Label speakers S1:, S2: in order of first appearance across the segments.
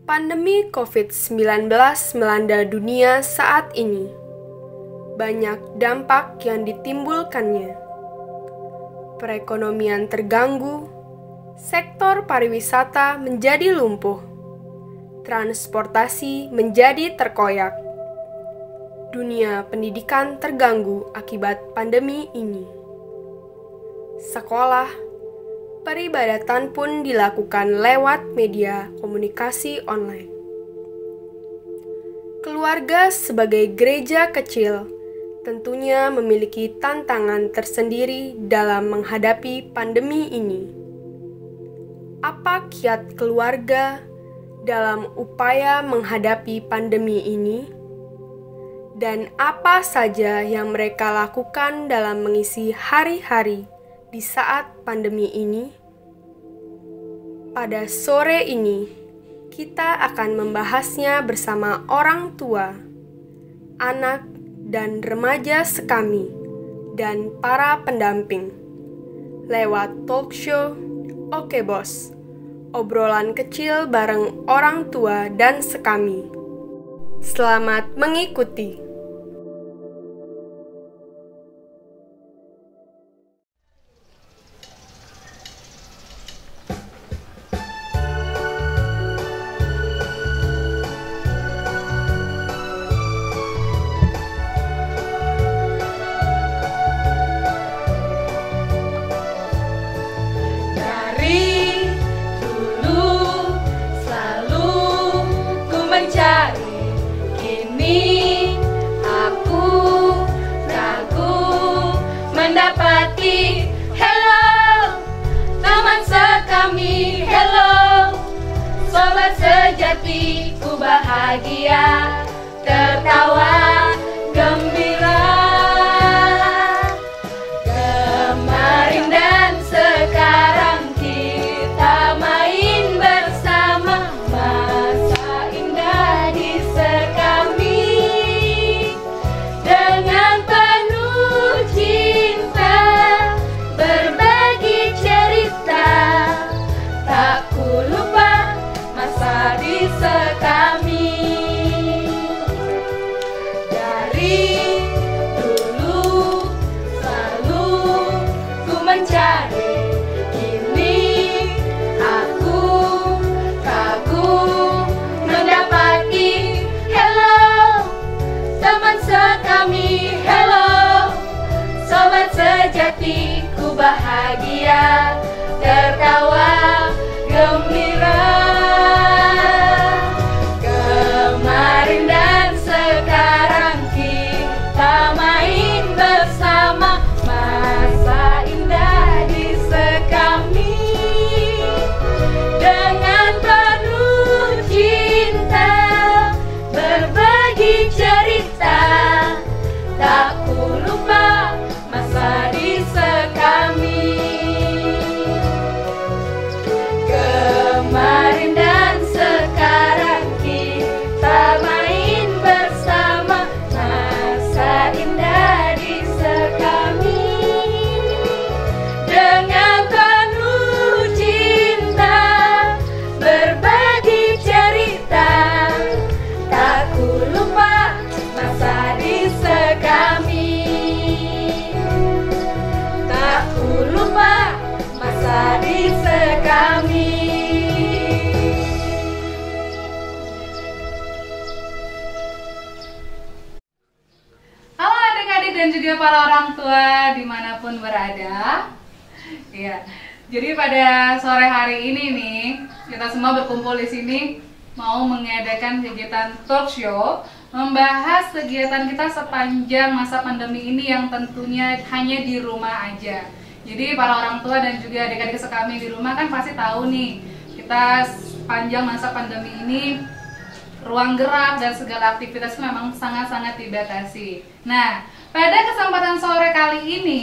S1: Pandemi COVID-19 melanda dunia saat ini. Banyak dampak yang ditimbulkannya. Perekonomian terganggu, sektor pariwisata menjadi lumpuh, transportasi menjadi terkoyak. Dunia pendidikan terganggu akibat pandemi ini. Sekolah, peribadatan pun dilakukan lewat media komunikasi online. Keluarga sebagai gereja kecil tentunya memiliki tantangan tersendiri dalam menghadapi pandemi ini. Apa kiat keluarga dalam upaya menghadapi pandemi ini? Dan apa saja yang mereka lakukan dalam mengisi hari-hari di saat pandemi ini? Pada sore ini, kita akan membahasnya bersama orang tua, anak, dan remaja sekami, dan para pendamping. Lewat talk show, Oke Bos, obrolan kecil bareng orang tua dan sekami. Selamat mengikuti.
S2: Sejati ku bahagia, tertawa gembira. Kemarin dan sekarang kita main bersama, masa indah di sekami. Dengan penuh cinta berbagi cerita, tak ku lupa masa di sekami. Dari dulu selalu ku mencari, kini aku kagum mendapati. Hello teman sekami, hello sobat sejati, ku bahagia, tertawa gembira. Kemarin dan sekarang kita main bersama, masa indah di sekami. Dengan penuh cinta berbagi cerita, tak ku lupa masa di sekami. Kemarin dan sekarang kita main bersama, masa indah di sekami. Dengan penuh cinta berbagi cerita, tak ku lupa masa di sekami. Tak ku lupa masa di sekami.
S3: Halo adik-adik dan juga para orang tua dimanapun berada. Ya, jadi pada sore hari ini nih kita semua berkumpul di sini mau mengadakan kegiatan talk show, membahas kegiatan kita sepanjang masa pandemi ini yang tentunya hanya di rumah aja. Jadi para orang tua dan juga adik-adik sekami di rumah kan pasti tahu nih, kita sepanjang masa pandemi ini ruang gerak dan segala aktivitas memang sangat-sangat dibatasi. Nah, pada kesempatan sore kali ini,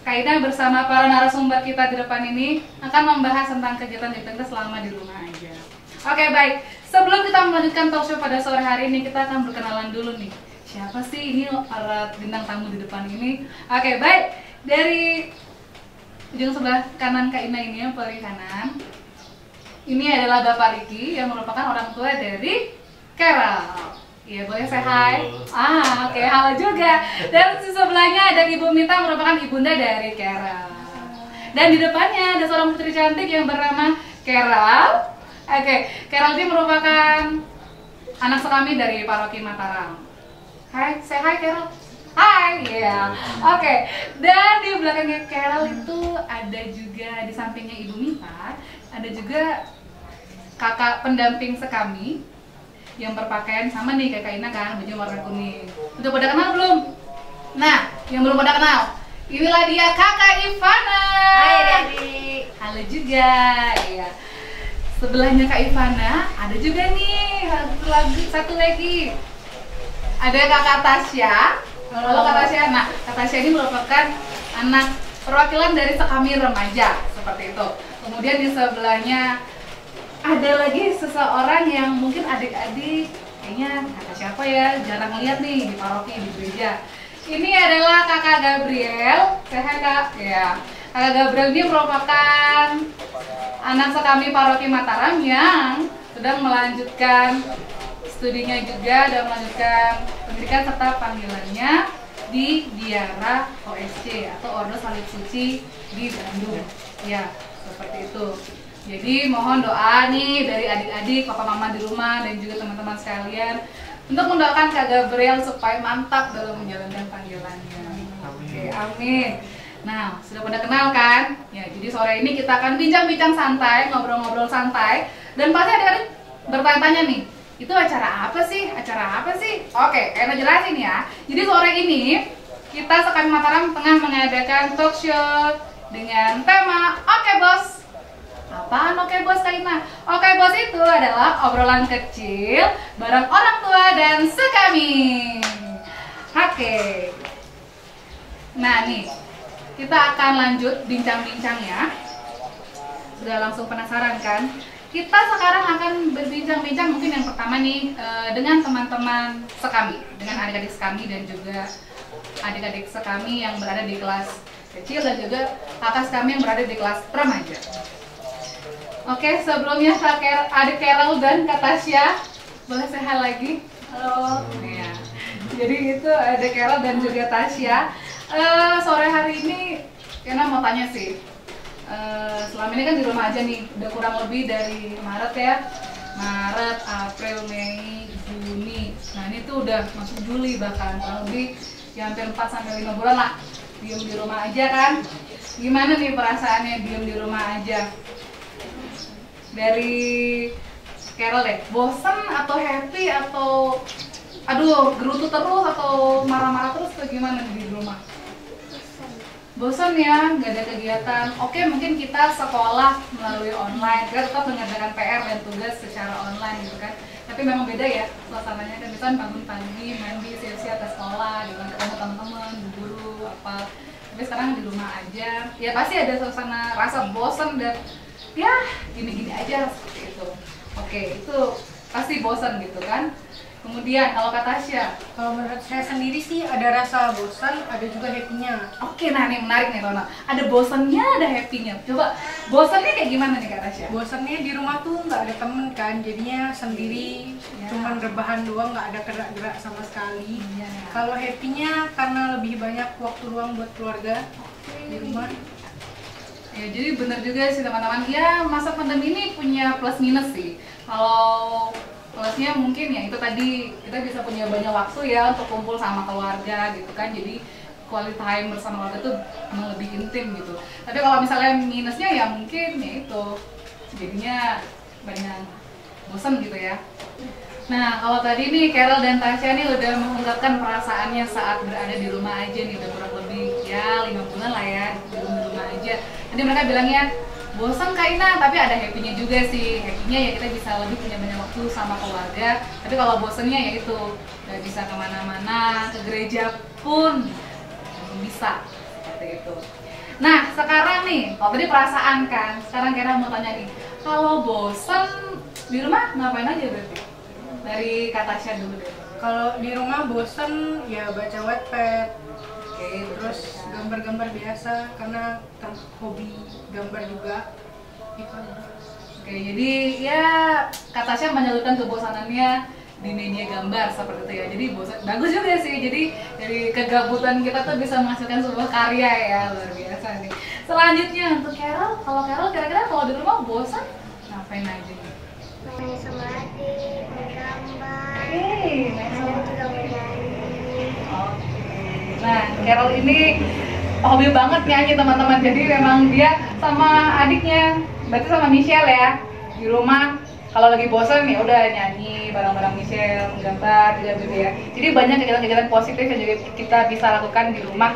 S3: Kak Ida bersama para narasumber kita di depan ini akan membahas tentang kegiatan-kegiatan kita selama di rumah aja. Oke, baik. Sebelum kita melanjutkan talk show pada sore hari ini, kita akan berkenalan dulu nih. Siapa sih ini para bintang tamu di depan ini? Oke, baik. Dari ujung sebelah kanan Kak Ina ini yang paling kanan. ini adalah Bapak Riki yang merupakan orang tua dari Carol. Iya, boleh say hi? Oke, halo juga. Dan di sebelahnya ada Ibu Mita, merupakan ibunda dari Carol. Dan di depannya ada seorang putri cantik yang bernama Carol. Carol ini merupakan anak sekami dari Paroki Mataram. Hai, say hi Carol. Hai, ya. Dan di belakangnya Carol itu ada juga, di sampingnya Ibu Mita, ada juga kakak pendamping sekami yang berpakaian sama nih kayak Kak Ina kan, baju warna kuning. Udah pada kenal belum? Nah, yang belum pada kenal, inilah dia Kakak Ivana.
S2: Hai adik-adik.
S3: Halo juga, ya. Sebelahnya Kak Ivana ada juga nih satu lagi. Ada Kakak Tasya. Halo Kak Tasya. Nah, Kak Tasya ini merupakan anak perwakilan dari sekami remaja seperti itu. Kemudian di sebelahnya ada lagi seseorang yang mungkin adik-adik kayaknya kata siapa ya, jarang lihat nih di paroki, di gereja. Ini adalah Kakak Gabriel. Sehat Kak? Ya. Kakak Gabriel ini merupakan anak sekami Paroki Mataram yang sedang melanjutkan studinya juga dan melanjutkan pendidikan serta panggilannya di Diara OSC atau Ordo Salib Suci di Bandung. Ya, seperti itu. Jadi mohon doa nih dari adik-adik, papa mama di rumah dan juga teman-teman sekalian untuk mendoakan Kak Gabriel supaya mantap dalam menjalankan panggilannya. Oke, amin. Nah, sudah pada kenal kan? Ya, jadi sore ini kita akan bincang-bincang santai, ngobrol-ngobrol santai, dan pasti adik-adik bertanya-tanya nih, itu acara apa sih? Acara apa sih? Oke, Ena jelasin ya. Jadi sore ini kita sekami Mataram tengah mengadakan talk show dengan tema Oke Bos. Apaan Oke Bos Kak Ina? Oke Bos itu adalah obrolan kecil bareng orang tua dan sekami. Oke. Nah nih, kita akan lanjut bincang-bincangnya. Sudah langsung penasaran kan? Kita sekarang akan berbincang-bincang mungkin yang pertama nih dengan teman-teman sekami, dengan adik-adik sekami dan juga adik-adik sekami yang berada di kelas kecil dan juga kakak sekami yang berada di kelas remaja. Oke, sebelumnya adik Carol dan Kak Tasya, boleh sehat lagi? Halo. Ya. Jadi itu adik Carol dan juga Tasya. Sore hari ini, Kena mau tanya sih. Selama ini kan di rumah aja nih, udah kurang lebih dari Maret ya. Maret, April, Mei, Juni. Nah ini tuh udah masuk Juli bahkan kurang lebih ya hampir 4-5 bulan lah. Diem di rumah aja kan. Gimana nih perasaannya diem di rumah aja? Dari Carol deh, bosan atau happy atau aduh gerutu terus atau marah-marah terus atau gimana di rumah? Bosan ya, nggak ada kegiatan. Oke, mungkin kita sekolah melalui online, kita tetap mengerjakan PR dan tugas secara online gitu kan. Tapi memang beda ya suasananya kan, misalnya bangun pagi, mandi, siap-siap ke sekolah, gitu kan, ketemu teman-teman, guru apa. Tapi sekarang di rumah aja, ya pasti ada suasana rasa bosan dan ya gini-gini aja seperti itu. Oke, itu pasti bosan gitu kan. Kemudian kalau kata Tasya,
S4: kalau menurut saya sendiri sih ada rasa bosan, ada juga happy-nya.
S3: Oke, nah ini menarik nih Rona. Ada bosannya, ada happy-nya. Coba bosannya kayak gimana nih Kak Tasya?
S4: Bosannya di rumah tuh nggak ada temen kan, jadinya sendiri, cuman rebahan doang, nggak ada gerak-gerak sama sekali. Kalau happy-nya karena lebih banyak waktu luang buat keluarga di rumah.
S3: Ya, jadi benar juga sih teman-teman. Ya, masa pandemi ini punya plus minus sih. Kalau plusnya mungkin ya itu tadi kita bisa punya banyak waktu ya untuk kumpul sama keluarga gitu kan. Jadi quality time bersama keluarga itu memang lebih intim gitu. Tapi kalau misalnya minusnya ya mungkin ya itu jadinya banyak bosan gitu ya. Nah, kalau tadi nih Carol dan Tasya nih udah mengungkapkan perasaannya saat berada di rumah aja nih, udah kurang lebih ya 5 bulan lah ya di rumah aja. Nanti mereka bilangnya bosan Kak Ina, tapi ada happy-nya juga sih. Happy-nya ya kita bisa lebih punya banyak waktu sama keluarga. Tapi kalau bosannya ya itu nggak bisa kemana-mana, ke gereja pun belum bisa seperti itu. Nah, sekarang nih, kalau tadi perasaan kan, sekarang Carol mau tanya nih, kalau bosan di rumah ngapain aja berarti? Dari Kak Tasya dulu deh.
S4: Kalau di rumah bosen ya baca Wattpad.
S3: Oke,
S4: Terus gambar-gambar biasa karena hobi gambar juga. Itu.
S3: Oke, jadi ya Kak Tasya menyalurkan kebosanannya di media gambar seperti itu ya. Jadi bagus juga sih. Jadi dari kegabutan kita tuh bisa menghasilkan sebuah karya ya, luar biasa nih. Selanjutnya untuk Carol, kalau Carol kira-kira kalau di rumah bosan ngapain aja nih?
S5: Main sama adik, menggambar,
S3: Main
S5: kadang juga bernyanyi.
S3: Nah, Carol ini hobi banget nyanyi teman-teman. Jadi memang dia sama adiknya, berarti sama Michelle ya, di rumah. Kalau lagi bosan ya udah nyanyi bareng-bareng Michelle, menggambar juga gitu ya. Jadi banyak kegiatan-kegiatan positif yang juga kita bisa lakukan di rumah.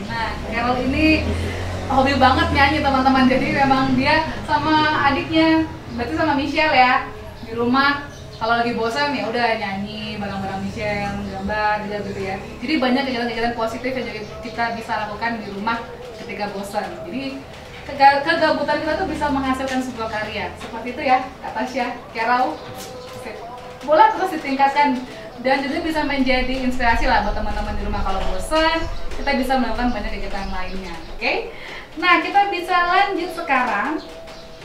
S3: Nah, Carol ini hobi banget nyanyi teman-teman. Jadi memang dia sama adiknya, berarti sama Michelle ya, di rumah. Kalau lagi bosan ya udah nyanyi bareng-bareng Michelle, menggambar juga gitu ya. Jadi banyak kegiatan-kegiatan positif yang juga kita bisa lakukan di rumah ketika bosan. Jadi kegabutan kita tuh bisa menghasilkan sebuah karya. Seperti itu ya, Kak Tasya, Carol. Boleh terus ditingkatkan dan juga bisa menjadi inspirasi lah buat teman-teman di rumah. Kalau bosan, kita bisa melakukan banyak kegiatan lainnya. Oke? Nah, kita bisa lanjut sekarang.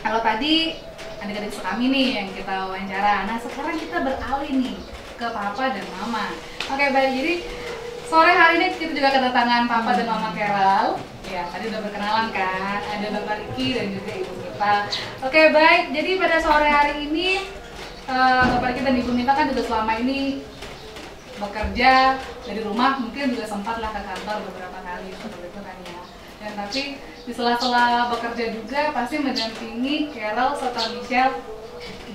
S3: Kalau tadi adik-adik sekami nih yang kita wawancara. Nah, sekarang kita beralih nih ke Papa dan Mama. Oke, baik. Jadi sore hari ini kita juga kedatangan Papa dan Mama Carol. Ya, tadi udah berkenalan kan. Ada Bapak Riki dan juga Ibu Mita. Oke, baik. Jadi pada sore hari ini Bapak Riki dan Ibu Mita kan juga selama ini bekerja dari rumah, mungkin juga sempatlah ke kantor beberapa kali seperti itu kan ya. Dan tapi di sela-sela bekerja juga pasti mendampingi Carol serta Michelle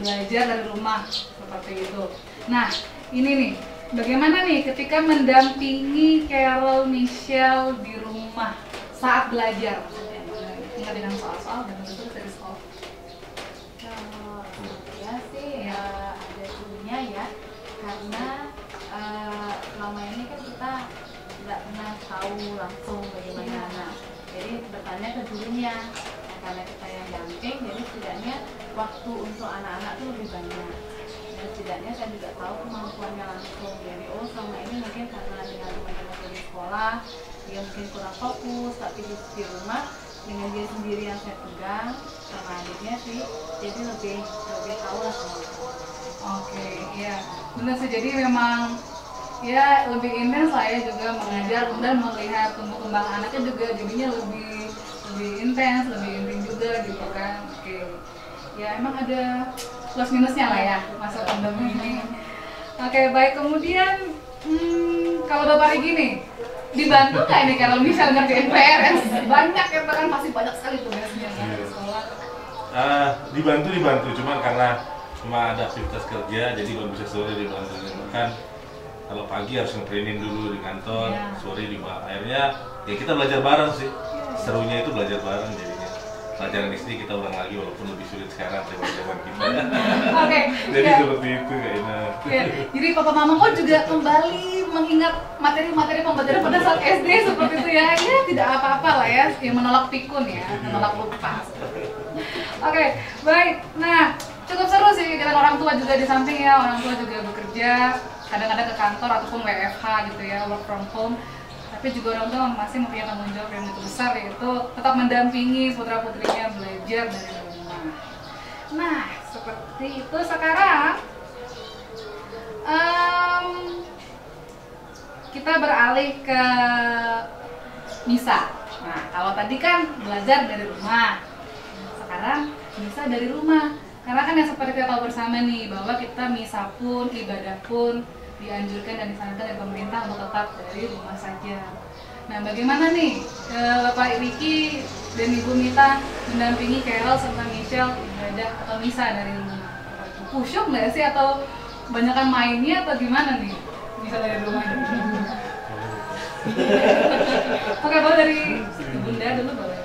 S3: belajar dari rumah seperti itu. Nah, ini nih, bagaimana nih ketika mendampingi Carol, Michelle di rumah saat belajar? Ingat dengan soal-soal dan tentu dari sekolah.
S2: Ya sih, ada dulunya ya, karena selama ini kan kita nggak pernah tahu langsung bagaimana. Nah, jadi bertanya ke gurunya, karena kita yang damping, jadi setidaknya waktu untuk anak-anak itu lebih banyak. Dan setidaknya saya juga tahu kemampuannya langsung. Jadi selama ini mungkin karena dengan teman-teman di sekolah dia mungkin kurang fokus, tapi di rumah dengan dia sendiri yang saya pegang sama adiknya sih, jadi lebih tahu lah semua.
S3: Oke, iya, benar sih. Jadi memang ya lebih intens lah ya juga mengajar, kemudian melihat tumbuh kembang anaknya juga jadinya lebih intens, lebih intim juga gitu kan. Oke, ya emang ada plus minusnya lah ya masa pandemi ini. Oke, baik. Kemudian kalau Bapak Riki nih dibantu nggak ini kalau misal ngerjain PR? Banyak ya, bahkan pasti banyak sekali tugasnya kan di sekolah.
S6: Dibantu, cuman karena cuma ada aktivitas kerja, jadi kalau bisa sore dibantu. Bahkan kalau pagi harus nge-training dulu di kantor, sore di bawah. Akhirnya ya kita belajar bareng sih. Serunya itu belajar bareng jadinya. Pelajaran SD kita ulang lagi walaupun lebih sulit sekarang daripada zaman kita.
S3: Oke.
S6: Jadi seperti itu kayaknya.
S3: Ya, jadi Papa Mama kok juga kembali mengingat materi-materi pembelajaran pada saat SD seperti itu ya. Ya tidak apa-apa lah ya, yang menolak pikun ya, menolak lupa. Oke, baik. Nah, cukup seru sih kita orang tua juga di samping ya, orang tua juga bekerja, kadang-kadang ke kantor ataupun WFH gitu ya, work from home. Tapi juga orang tua masih mempunyai tanggung jawab yang begitu besar, yaitu tetap mendampingi putra-putrinya belajar dari rumah. Nah, seperti itu sekarang kita beralih ke misa. Nah, kalau tadi kan belajar dari rumah, sekarang misa dari rumah. Karena kan yang seperti kita tahu bersama nih, bahwa kita misa pun, ibadah pun dianjurkan dan disarankan dari pemerintah untuk tetap dari rumah saja. Nah, bagaimana nih Bapak Riki dan Ibu Mita mendampingi Carol serta Michelle ibadah atau misa dari rumah? Kusyuk nggak sih atau kebanyakan mainnya atau gimana nih misa dari rumah? Oke, boleh dari Bunda dulu boleh.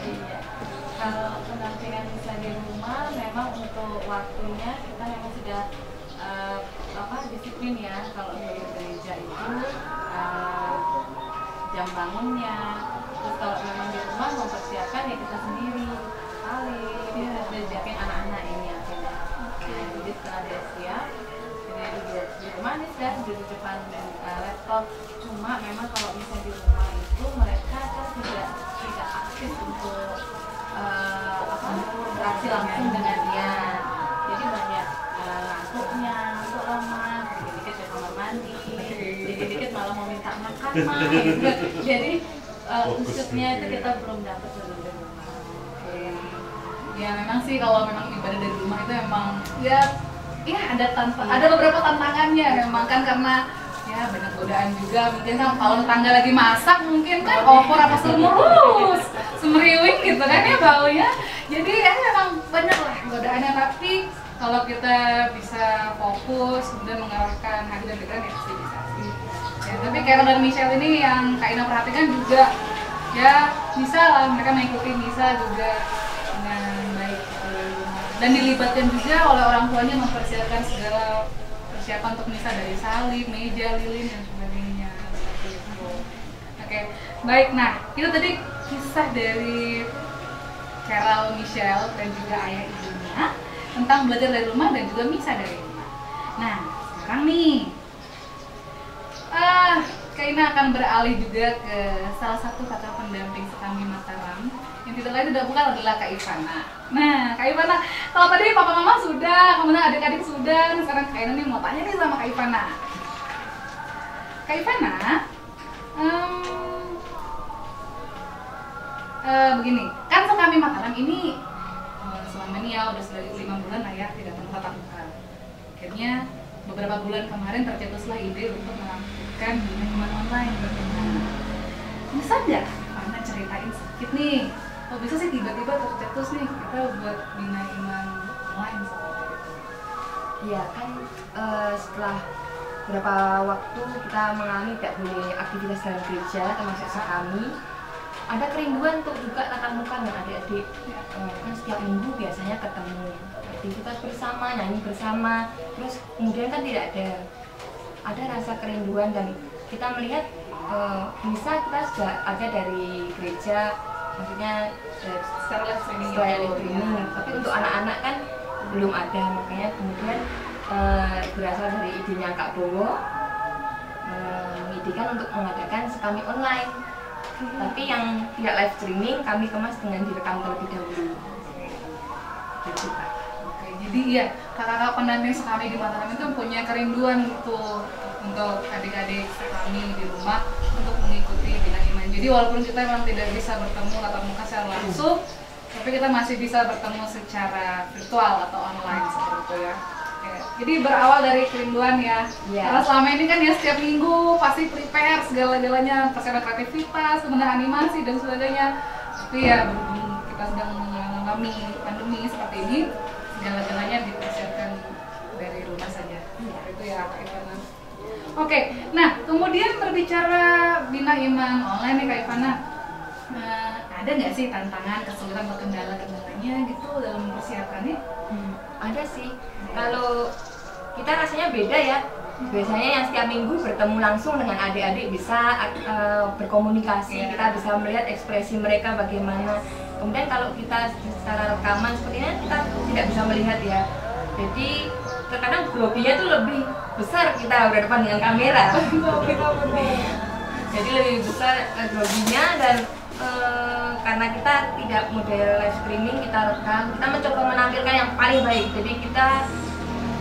S2: Kalau pendampingan misa di rumah memang untuk waktunya kita memang sudah disiplin ya. Kalau di gereja itu jam bangunnya, terus kalau memang di rumah mempersiapkan ya kita sendiri kali kita sudah siapin anak-anak ini akhirnya. Nah, jadi setelah dia siap, dia duduk di rumah nih sudah duduk di depan laptop. Cuma memang kalau misalnya di rumah itu mereka kan tidak aktif untuk berinteraksi langsung dengan dia. waktunya untuk lama, dikit-dikit ke kamar mandi, dikit-dikit malah mau minta makan mah gitu. Jadi khususnya itu kita belum dapat dari rumah.
S3: Ya memang sih kalau memang ibadah dari rumah itu memang ya ada beberapa tantangannya memang kan, karena ya banyak godaan juga. Mungkin kan kalau tetangga lagi masak mungkin kan opor apa semeriwing gitu kan ya baunya. Jadi ya memang banyak lah godaannya, tapi kalau kita bisa fokus kemudian mengarahkan hati dan pikiran ya pasti bisa sih. Ya, tapi Carol dan Michelle ini yang Kak Ina perhatikan juga ya bisa lah mereka mengikuti Nisa juga dengan baik dan dilibatkan juga oleh orang tuanya mempersiapkan segala persiapan untuk Nisa dari salib, meja, lilin dan sebagainya seperti itu. Oke, baik. Nah itu tadi kisah dari Carol, Michelle dan juga ayah ibunya tentang belajar dari rumah dan juga misa dari rumah. Nah sekarang nih Kak Ina akan beralih juga ke salah satu kakak pendamping sekami Mataram yang tidak lain tidak bukan adalah Kak Ivana. Nah Kak Ivana, kalau tadi papa mama sudah, kemudian adik-adik sudah, nah, sekarang Kak Ina nih mau tanya nih sama Kak Ivana. Kak Ivana, begini, kan sekami Mataram ini selama ini ya udah sudah 5 bulan lah ya tidak pernah tatap muka. Akhirnya beberapa bulan kemarin tercetuslah ide untuk melakukan Bina Iman online. Bisa nggak Ivana ceritain sedikit nih? Oh bisa sih tiba-tiba tercetus nih kita buat Bina Iman online seperti itu.
S7: Iya kan setelah beberapa waktu kita mengalami tidak boleh aktivitas dalam gereja termasuk sekami, ada kerinduan untuk juga tatap muka dengan adik-adik. Kan setiap minggu biasanya ketemu aktivitas bersama, nyanyi bersama, terus kemudian kan tidak ada rasa kerinduan dan kita melihat bisa kita sudah ada dari gereja, maksudnya
S3: Secara live streaming,
S7: tapi untuk anak-anak kan belum ada, makanya kemudian berasal dari idenya Kak Bowo mengidekan untuk mengadakan sekami online. Tapi yang tidak live streaming kami kemas dengan direkam terlebih dahulu. Gitu, Kak.
S3: Oke, jadi ya kakak-kakak pendamping sekami di Mataram itu punya kerinduan gitu untuk adik-adik sekami di rumah untuk mengikuti Bina Iman. Jadi walaupun kita memang tidak bisa bertemu tatap muka secara langsung, tapi kita masih bisa bertemu secara virtual atau online seperti itu ya. Jadi berawal dari kerinduan ya. Karena selama ini kan ya setiap minggu pasti prepare segala-galanya, persiapan kreativitas, kemudian animasi dan sebagainya. Tapi ya berhubung kita sedang mengalami pandemi seperti ini, segala-galanya dipersiapkan dari rumah saja. Itu ya Kak Ivana. Oke, nah kemudian berbicara Bina Iman online nih Kak Ivana, ada nggak sih tantangan, kesulitan atau kendala-kendalanya gitu dalam mempersiapkannya?
S7: Ada sih. Kalau kita rasanya beda ya. Biasanya yang setiap minggu bertemu langsung dengan adik-adik bisa berkomunikasi, kita bisa melihat ekspresi mereka bagaimana. Kemudian kalau kita secara rekaman sepertinya kita tidak bisa melihat ya. Jadi terkadang groginya tuh lebih besar kita berhadapan dengan kamera. Jadi lebih besar groginya dan karena kita tidak model live streaming, kita rekam, kita mencoba menampilkan yang paling baik. Jadi kita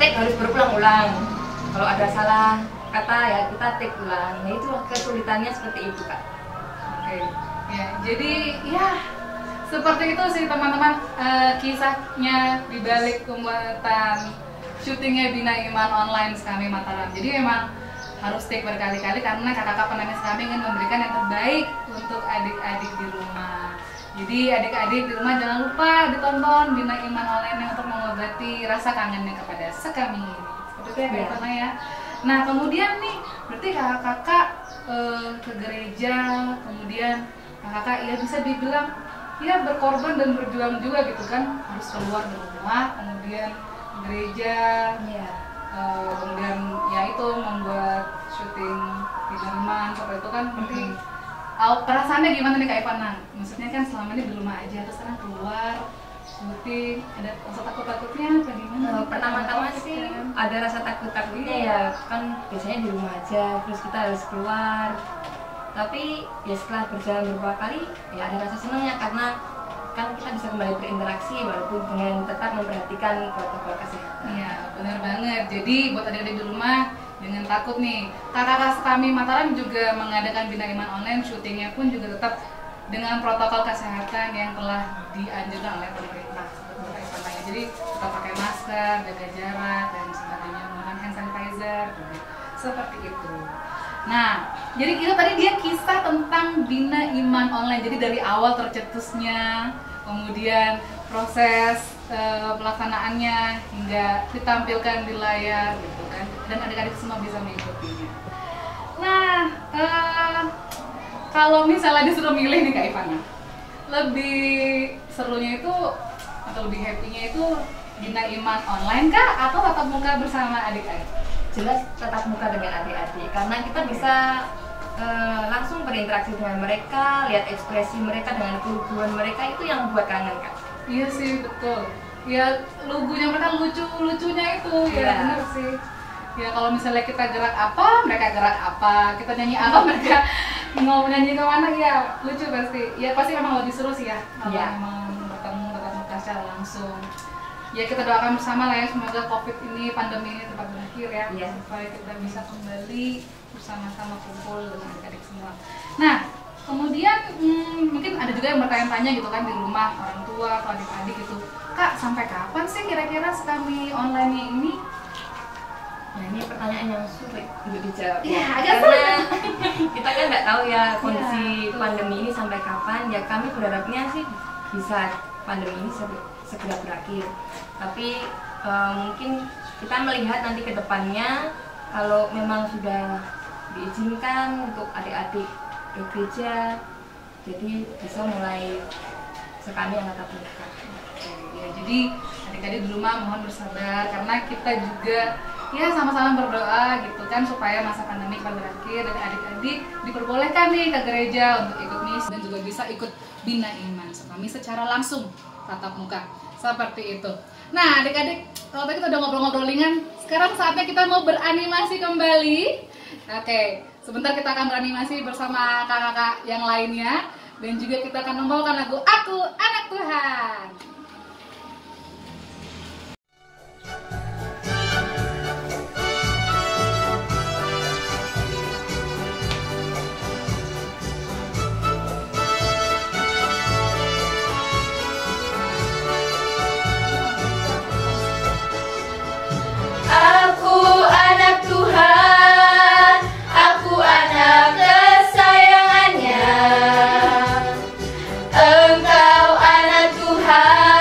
S7: take harus berulang-ulang. Kalau ada salah kata ya kita take ulang. Nah itu kesulitannya seperti itu Kak.
S3: Oke, ya jadi ya seperti itu sih teman-teman kisahnya dibalik pembuatan syutingnya Bina Iman online sekami Mataram. Jadi memang harus take berkali-kali karena kakak-kakak pendamping kami ingin memberikan yang terbaik untuk adik-adik di rumah. Jadi adik-adik di rumah jangan lupa ditonton Bina Iman online yang untuk mengobati rasa kangennya kepada sekami ini. Seperti itu ya Kak ya. Nah kemudian nih berarti kakak-kakak ke gereja, kemudian kakak ya bisa dibilang ya berkorban dan berjuang juga gitu kan, harus keluar dari rumah, kemudian gereja. Kemudian ya itu membuat syuting di Jerman seperti itu kan berarti perasaannya gimana nih Kak Ivana? Maksudnya kan selama ini di rumah aja terus sekarang keluar syuting, ada rasa takut-takutnya apa gimana?
S7: Pertama-tama sih ada rasa takut-takutnya ya, kan biasanya di rumah aja terus kita harus keluar. Tapi ya setelah berjalan beberapa kali ya ada rasa senangnya karena kan kita bisa kembali berinteraksi walaupun dengan tetap memperhatikan protokol kesehatan.
S3: Iya, benar banget. Jadi buat adik-adik di rumah jangan takut nih. Kakak kami Mataram juga mengadakan Bina Iman online, syutingnya pun juga tetap dengan protokol kesehatan yang telah dianjurkan oleh pemerintah. Jadi tetap pakai masker, jaga jarak dan sebagainya, menggunakan hand sanitizer, seperti itu. Nah, jadi itu tadi dia kisah tentang Bina Iman online. Jadi dari awal tercetusnya, kemudian proses pelaksanaannya hingga ditampilkan di layar gitu kan, dan adik-adik semua bisa mengikutinya. Nah, kalau misalnya disuruh milih nih Kak Ivana, lebih serunya itu atau lebih happy-nya itu Bina Iman online kah atau tatap muka bersama adik-adik?
S7: Jelas tetap muka dengan adik-adik karena kita bisa langsung berinteraksi dengan mereka, lihat ekspresi mereka dengan keluguan mereka, itu yang membuat kangen Kak.
S3: Iya sih, betul. Ya lugunya mereka lucu-lucunya itu, ya benar sih. Ya kalau misalnya kita gerak apa, mereka gerak apa, kita nyanyi apa, mereka mau nyanyi kemana, ya lucu pasti. Ya pasti memang lebih seru sih ya kalau memang bertemu tatap muka secara langsung. Ya kita doakan bersama lah ya, semoga COVID ini, pandemi ini cepat berakhir ya, supaya kita bisa kembali bersama-sama kumpul dengan adik-adik semua. Nah, kemudian mungkin ada juga yang bertanya-tanya gitu kan di rumah, orang tua atau adik-adik gitu, Kak sampai kapan sih kira-kira kami online ini?
S7: Nah ini pertanyaan yang sulit untuk dijawab.
S3: Iya, agak
S7: karena kita kan nggak tahu ya kondisi pandemi ini sampai kapan. Ya kami berharapnya sih bisa pandemi ini segera berakhir. Tapi mungkin kita melihat nanti ke depannya, kalau memang sudah diizinkan untuk adik-adik ke gereja, jadi bisa mulai sekali yang tatap muka.
S3: Ya, jadi adik-adik di rumah mohon bersabar karena kita juga ya sama-sama berdoa gitu kan supaya masa pandemi cepat berakhir dan adik-adik diperbolehkan nih ke gereja untuk ikut misa dan juga bisa ikut Bina Iman kami secara langsung tatap muka seperti itu. Nah adik-adik, kalau tadi kita udah ngobrol-ngobrol ringan, sekarang saatnya kita mau beranimasi kembali. Oke, sebentar kita akan beranimasi bersama kakak-kakak yang lainnya dan juga kita akan membawakan lagu Aku Anak Tuhan.
S8: Aku anak Tuhan, aku anak kesayangannya. Engkau anak Tuhan.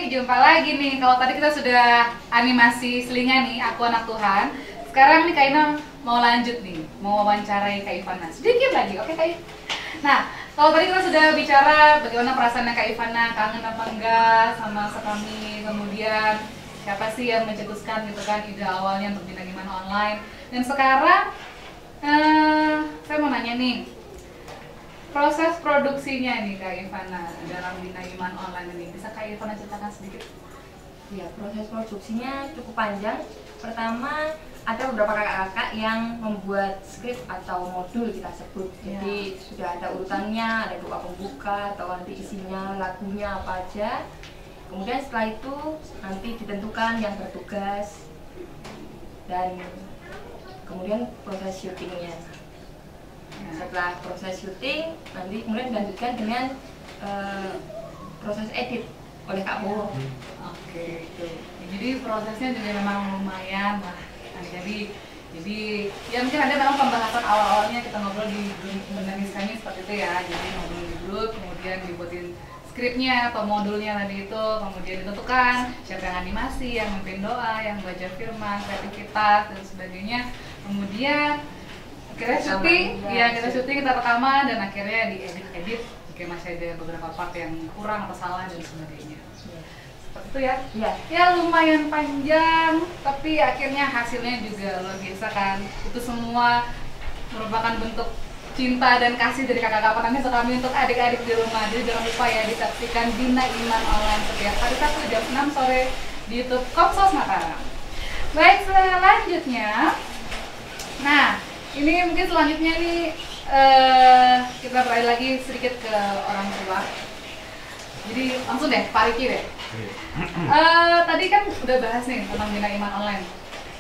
S3: jumpa lagi nih. Kalau tadi kita sudah animasi selingan nih, Aku Anak Tuhan. Sekarang nih Kak Ina mau lanjut nih, mau wawancarai Kak Ivana sedikit lagi, oke Kak Ina? Nah, kalau tadi kita sudah bicara bagaimana perasaannya Kak Ivana, kangen apa enggak sama Sekami, kemudian siapa sih yang mencetuskan gitu kan ide awalnya untuk Bina Iman Online. Dan sekarang saya mau nanya nih, proses produksinya nih Kak Ivana dalam Bina Iman Online ini, bisa Kak Ivana ceritakan sedikit?
S7: Ya, proses produksinya cukup panjang. Pertama, ada beberapa kakak-kakak yang membuat skrip atau modul kita sebut. Jadi sudah ada urutannya, ada doa pembuka atau nanti isinya lagunya apa aja. Kemudian setelah itu nanti ditentukan yang bertugas dan kemudian proses syutingnya. Setelah proses syuting nanti kemudian dilanjutkan dengan proses edit oleh Kak Bowo.
S3: Oke, jadi prosesnya juga memang lumayan lah. Jadi ya mungkin ada memang pembahasan awal-awalnya kita ngobrol di grup menangis kami seperti itu ya. Jadi ngobrol di grup, kemudian dibuatin skripnya atau modulnya tadi itu, kemudian ditentukan siapa yang animasi, yang memimpin doa, yang baca firman, kreativitas dan sebagainya. Kemudian akhirnya syuting, ya kita syuting, kita rekaman dan akhirnya diedit-edit jika masih ada beberapa part yang kurang atau salah dan sebagainya. Seperti itu ya?
S7: Iya.
S3: Ya lumayan panjang, tapi akhirnya hasilnya juga luar biasa kan. Itu semua merupakan bentuk cinta dan kasih dari kakak-kakak kami Sekami untuk adik-adik di rumah. Jadi jangan lupa ya disaksikan Bina Iman Online setiap hari Sabtu jam 6 sore di YouTube Komsos Mataram. Baik, selanjutnya, nah ini mungkin selanjutnya nih kita beralih lagi sedikit ke orang tua. Jadi langsung deh, Pak Riki deh. Tadi kan udah bahas nih tentang Bina Iman Online.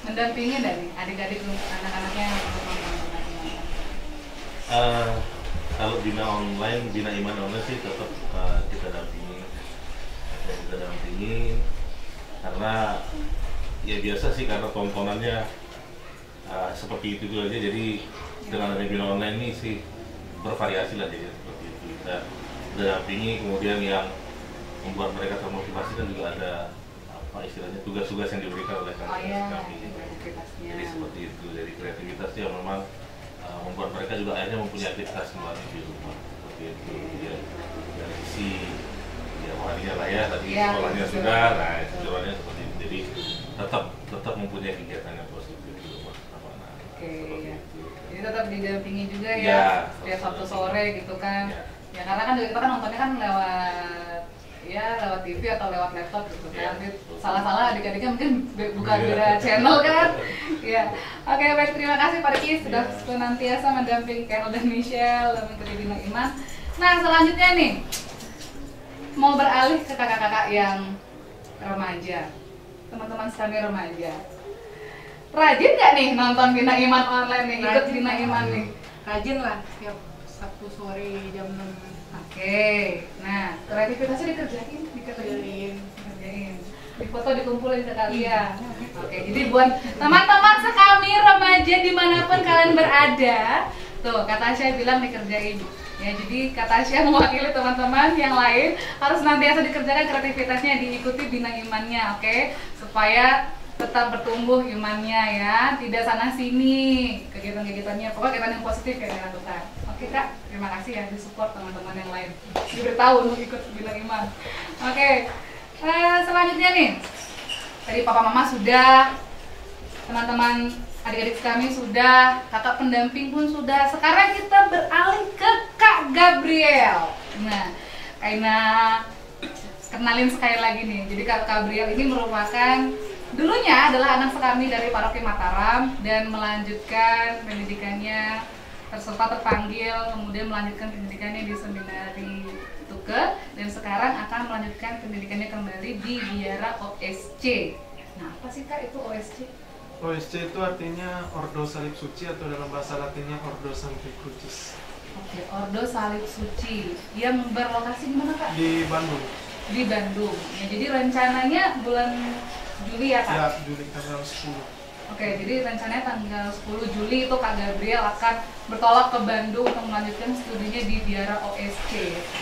S3: Mendampingi dari adik-adik anak-anaknya untuk nonton Bina Iman Online.
S6: Kalau Bina Iman Online sih tetap kita dampingi karena ya biasa sih karena tontonannya seperti itu aja. Jadi dengan adanya Bina Online ini sih bervariasi lah, jadi seperti itu kita dampingi. Kemudian yang membuat mereka termotivasi kan juga ada apa istilahnya tugas-tugas yang diberikan oleh kami. Jadi seperti itu, dari kreativitas yang memang membuat mereka juga akhirnya mempunyai aktivitas kembali di rumah seperti itu. Ya, dari sisi ya walinya lah ya, tadi sekolahnya sudah, nah tujuannya seperti itu. Jadi tetap mempunyai kegiatan yang positif di rumah sama anak.
S3: Oke, jadi tetap didampingi juga ya setiap Sabtu sore gitu kan. Ya karena kan kita kan nontonnya kan lewat TV atau lewat laptop gitu kan. Salah-salah adik-adiknya mungkin bukan beda channel kan. Ya. Oke, baik, terima kasih Pak Riki sudah senantiasa mendampingi Carol dan Michelle dalam mengikuti Bina Iman. Nah, selanjutnya nih mau beralih ke kakak-kakak yang remaja. Teman-teman Sekami remaja. Rajin nggak nih nonton Bina Iman Online nih, ikut Bina Iman nih?
S4: Rajin lah, setiap Sabtu sore jam 6.
S3: Oke, nah kreativitasnya dikerjain. Di foto dikumpulin sekalian. Oke, jadi buat teman-teman Sekami remaja dimanapun kalian berada, tuh Kak Tasya bilang dikerjain. Ya, jadi Kak Tasya mewakili teman-teman yang lain harus nantiasa dikerjakan kreativitasnya, diikuti Bina Imannya, oke? Supaya tetap bertumbuh imannya ya, tidak sana sini kegiatan-kegiatannya, pokoknya kegiatan yang positif yang dilakukan. Oke Kak, terima kasih ya disupport teman-teman yang lain, diberitahu untuk ikut Bina Iman. Oke, selanjutnya nih, tadi Papa Mama sudah, teman-teman adik-adik kami sudah, kakak pendamping pun sudah. Sekarang kita beralih ke Kak Gabriel. Nah, Kaina kenalin sekali lagi nih. Jadi Kak Gabriel ini merupakan dulunya adalah anak Sekami dari Paroki Mataram dan melanjutkan pendidikannya serta terpanggil kemudian melanjutkan pendidikannya di Seminari Tuke dan sekarang akan melanjutkan pendidikannya kembali di Biara OSC. Nah, apa sih Kak itu OSC?
S9: OSC itu artinya Ordo Salib Suci atau dalam bahasa Latinnya Ordo Sancti Crucis.
S3: Oke, Ordo Salib Suci yang berlokasi di mana Kak?
S9: Di Bandung.
S3: Di Bandung. Ya, jadi rencananya bulan Juli ya Kak?
S9: Ya, Juli tanggal 10.
S3: Oke, jadi rencananya tanggal 10 Juli itu Kak Gabriel akan bertolak ke Bandung untuk melanjutkan studinya di Biara OSC.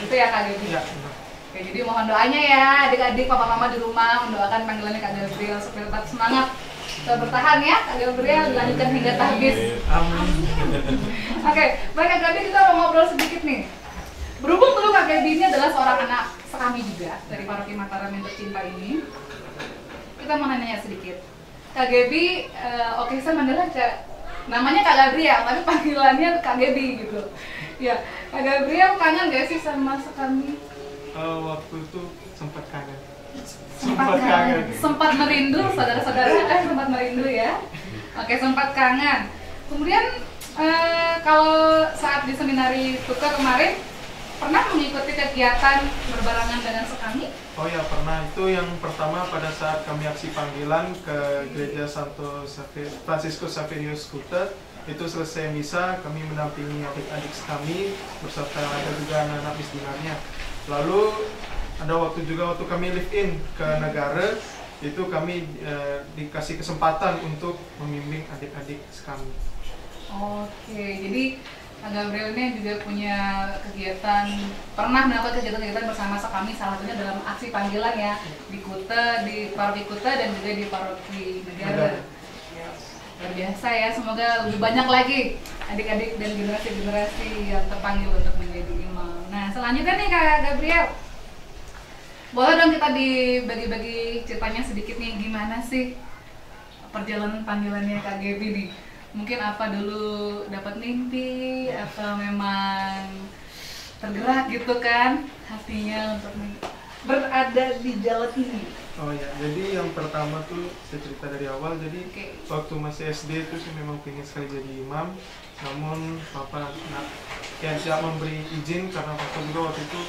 S3: Itu ya Kak Gabriel?
S9: Ya, benar.
S3: Oke, jadi mohon doanya ya adik-adik, papa mama di rumah mendoakan panggilannya Kak Gabriel supaya tetap semangat, tetap bertahan ya Kak Gabriel, dilanjutkan hingga tahbis.
S9: Amin.
S3: Oke, baik Kak Gabi, kita mau ngobrol sedikit nih. Berhubung dulu Kak Gabi ini adalah seorang anak sekami juga dari Paroki Mataram yang tercinta ini, kita mau nanya sedikit. Kak Gabi, oke saya manggilnya namanya Kak Gabriel, tapi panggilannya Kak Gabi gitu. Ya, Kak Gabriel kangen gak sih sama sekami?
S9: Waktu itu sempat kangen.
S3: Sempat merindu, saudara-saudara, sempat merindu ya. Oke, sempat kangen. Kemudian kalau saat di seminari Tuka kemarin pernah mengikuti kegiatan berbarengan dengan sekami?
S9: Oh ya, pernah. Itu yang pertama pada saat kami aksi panggilan ke Gereja Santo Franciscus Xaverius Kuta. Itu selesai misa, kami mendampingi adik-adik kami beserta ada juga anak-anak misdinarnya. Lalu ada waktu juga waktu kami live in ke negara, itu kami dikasih kesempatan untuk membimbing adik-adik kami.
S3: Oke, jadi Kak Gabriel ini juga punya kegiatan, pernah melakukan kegiatan-kegiatan bersama sekami, salah satunya dalam aksi panggilan ya di Kuta, di Paroki Kuta dan juga di Paroki Negara. Luar biasa ya, semoga lebih banyak lagi adik-adik dan generasi-generasi yang terpanggil untuk menjadi imam. Nah, selanjutnya nih Kak Gabriel, boleh dong kita dibagi-bagi ceritanya sedikit nih, gimana sih perjalanan panggilannya Kak Gaby nih? Mungkin apa dulu dapat mimpi atau memang tergerak gitu kan hatinya untuk berada di jalan ini?
S9: Oh ya, jadi yang pertama tuh saya cerita dari awal. Jadi waktu masih SD itu saya memang pengen sekali jadi imam, namun papa tidak memberi izin karena papa juga waktu itu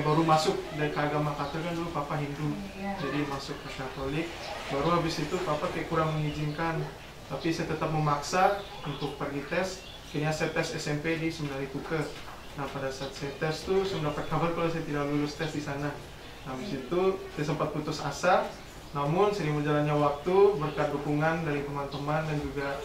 S9: baru masuk dari ke agama Katolik kan, dulu papa Hindu, jadi masuk ke Katolik. Baru habis itu papa kayak kurang mengizinkan, tapi saya tetap memaksa untuk pergi tes. Akhirnya saya tes SMP di Seminari Tuka. Nah pada saat saya tes tuh saya mendapat kabar kalau saya tidak lulus tes di sana. Nah, habis itu saya sempat putus asa, namun sering berjalannya waktu berkat dukungan dari teman-teman dan juga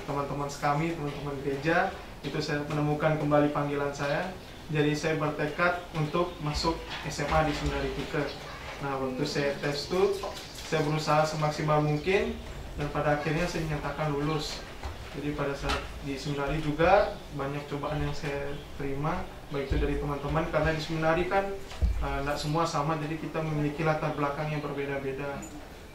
S9: teman-teman kami, teman-teman gereja, itu saya menemukan kembali panggilan saya. Jadi saya bertekad untuk masuk SMA di Seminari Tuka. Nah waktu saya tes tuh saya berusaha semaksimal mungkin dan pada akhirnya saya dinyatakan lulus. Jadi pada saat di seminari juga banyak cobaan yang saya terima, baik itu dari teman-teman, karena di seminari kan tidak semua sama, jadi kita memiliki latar belakang yang berbeda-beda.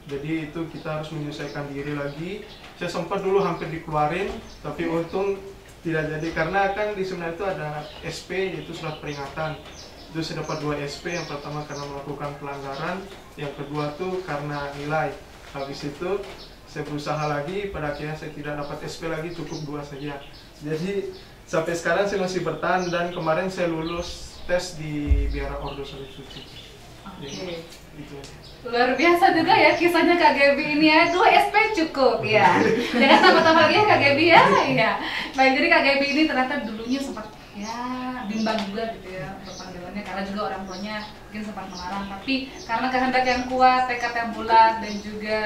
S9: Jadi itu kita harus menyesuaikan diri lagi. Saya sempat dulu hampir dikeluarin, tapi untung tidak jadi, karena kan di seminari itu ada SP, yaitu surat peringatan. Itu saya dapat 2 SP, yang pertama karena melakukan pelanggaran, yang kedua tuh karena nilai. Habis itu saya berusaha lagi, pada akhirnya saya tidak dapat SP lagi, cukup 2 saja. Jadi sampai sekarang saya masih bertahan, dan kemarin saya lulus tes di Biara Ordo Salib Suci.
S3: Oke. Luar biasa juga ya kisahnya Kak Gaby ini ya, 2 SP cukup ya. Jangan tambah-tambah lagi ya Kak Gaby ya. Iya. Baik, jadi Kak Gaby ini ternyata dulunya sempat ya bimbang juga gitu ya untuk panggilannya, karena juga orang tuanya mungkin sempat melarang, tapi karena kehendak yang kuat, tekad yang bulat, dan juga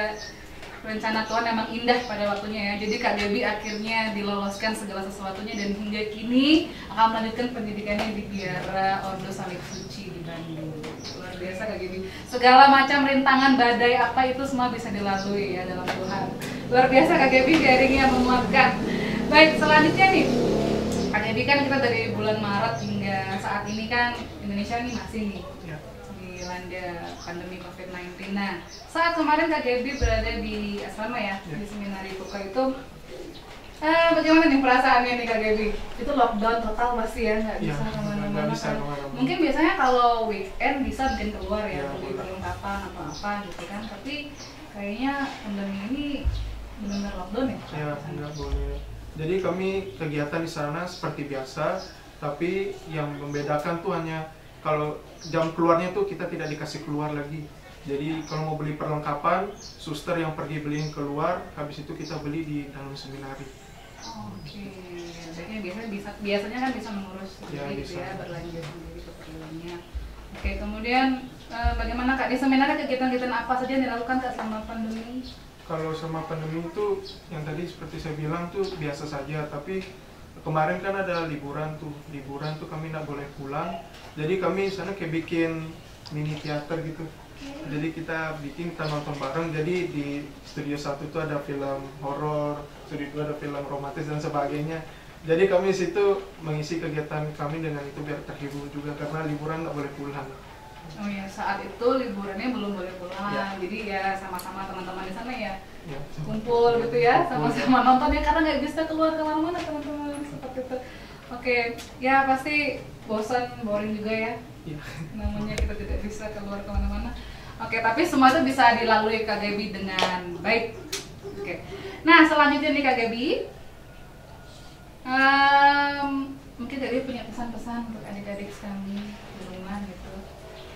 S3: rencana Tuhan memang indah pada waktunya ya. Jadi Kak Gaby akhirnya diloloskan segala sesuatunya dan hingga kini akan melanjutkan pendidikannya di Biara Ordo Salib Suci di Bandung. Luar biasa Kak Gaby. Segala macam rintangan, badai apa itu semua bisa dilalui ya dalam Tuhan. Luar biasa Kak Gaby, sharingnya memuatkan. Baik, selanjutnya nih Kak Gaby, kan kita dari bulan Maret hingga saat ini kan Indonesia nih masih nih dilanda pandemi COVID-19. Nah, saat kemarin Kak Gaby berada di asrama ya, di Seminari Tuka itu, bagaimana nih perasaannya nih Kak Gaby? Itu lockdown total pasti ya, nggak bisa kemana-mana kan? Mungkin biasanya kalau weekend bisa bikin keluar ya, beli perlengkapan atau apa gitu kan, tapi kayaknya pandemi ini benar-benar lockdown ya?
S9: Ya, nggak boleh. Jadi kami kegiatan di sana seperti biasa, tapi yang membedakan tuh hanya kalau jam keluarnya tuh kita tidak dikasih keluar lagi. Jadi kalau mau beli perlengkapan, suster yang pergi beliin keluar, habis itu kita beli di dalam seminari.
S3: Oke, biasanya kan bisa mengurus sendiri gitu ya, berlanjut sendiri keperluannya. Oke, kemudian bagaimana Kak di seminari, kegiatan-kegiatan apa saja yang dilakukan Kak selama pandemi?
S9: Kalau sama pandemi itu yang tadi seperti saya bilang tuh biasa saja, tapi kemarin kan ada liburan tuh kami nggak boleh pulang, jadi kami sana kayak bikin mini teater gitu. Jadi kita nonton bareng. Jadi di studio 1 tuh ada film horor, studio 2 ada film romantis dan sebagainya. Jadi kami di situ mengisi kegiatan kami dengan itu biar terhibur juga karena liburan nggak boleh pulang.
S3: Oh ya, saat itu liburannya belum boleh pulang. Ya. Jadi ya sama-sama teman-teman di sana ya, kumpul gitu ya, sama-sama nonton ya karena nggak bisa keluar kemana-mana teman-teman seperti itu. Oke, ya pasti bosan, boring juga ya. Namanya kita tidak bisa keluar kemana-mana. Oke, tapi semua itu bisa dilalui Kak Gaby dengan baik. Oke, nah selanjutnya nih Kak Gaby, mungkin Kak Gaby punya pesan-pesan untuk adik-adik kami di rumah gitu,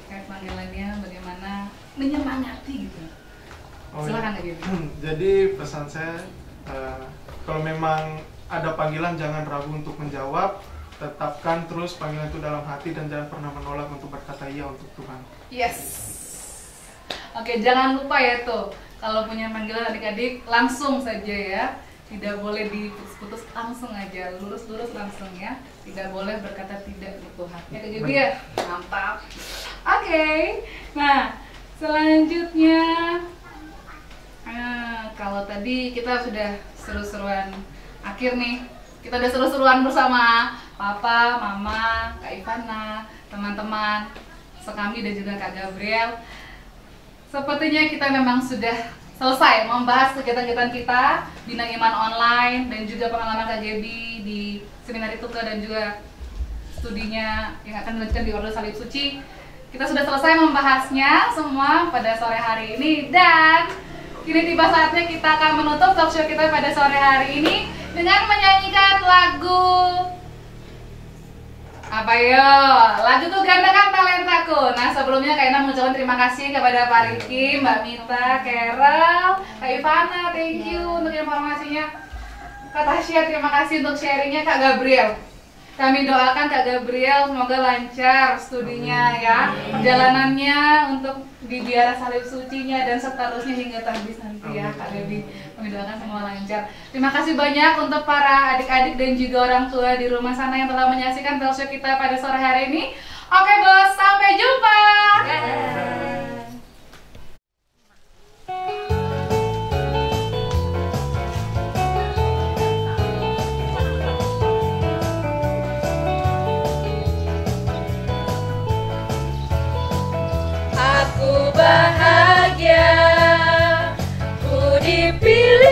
S3: kayak panggilannya bagaimana menyemangati gitu. Silakan Kak Gaby.
S9: Jadi pesan saya, kalau memang ada panggilan jangan ragu untuk menjawab. Tetapkan terus panggilan itu dalam hati dan jangan pernah menolak untuk berkata iya untuk Tuhan.
S3: Yes. Oke, jangan lupa ya tuh, kalau punya panggilan adik-adik langsung saja ya. Tidak boleh diputus-putus, langsung aja, lurus-lurus langsung ya. Tidak boleh berkata tidak di Tuhan. Ya Kak Gaby ya? Mantap. Oke. Nah, selanjutnya kalau tadi kita sudah seru-seruan akhir nih. Kita udah seru-seruan bersama Papa, Mama, Kak Ivana, teman-teman sekami dan juga Kak Gabriel. Sepertinya kita memang sudah selesai membahas kegiatan-kegiatan kita Bina Iman Online dan juga pengalaman Kak Gaby di Seminar Ituke dan juga studinya yang akan dilanjutkan di Ordo Salib Suci. Kita sudah selesai membahasnya semua pada sore hari ini dan kini tiba saatnya kita akan menutup talk show kita pada sore hari ini dengan menyanyikan lagu apa yo? Lagu tuh Gandakan Talentaku. Nah sebelumnya Kak Ina mengucapkan terima kasih kepada Pak Riki, Mbak Mita, Carol, Kak Ivana, thank you untuk informasinya. Kak Tasya, terima kasih untuk sharingnya. Kak Gabriel, kami doakan Kak Gabriel semoga lancar studinya ya, perjalanannya untuk di biara salib sucinya dan seterusnya hingga tarbis nanti ya Kak Gaby. Kami doakan semua lancar. Terima kasih banyak untuk para adik-adik dan juga orang tua di rumah sana yang telah menyaksikan talk show kita pada sore hari ini. Oke bos, sampai jumpa.
S8: Aku bahagia, ku dipilih.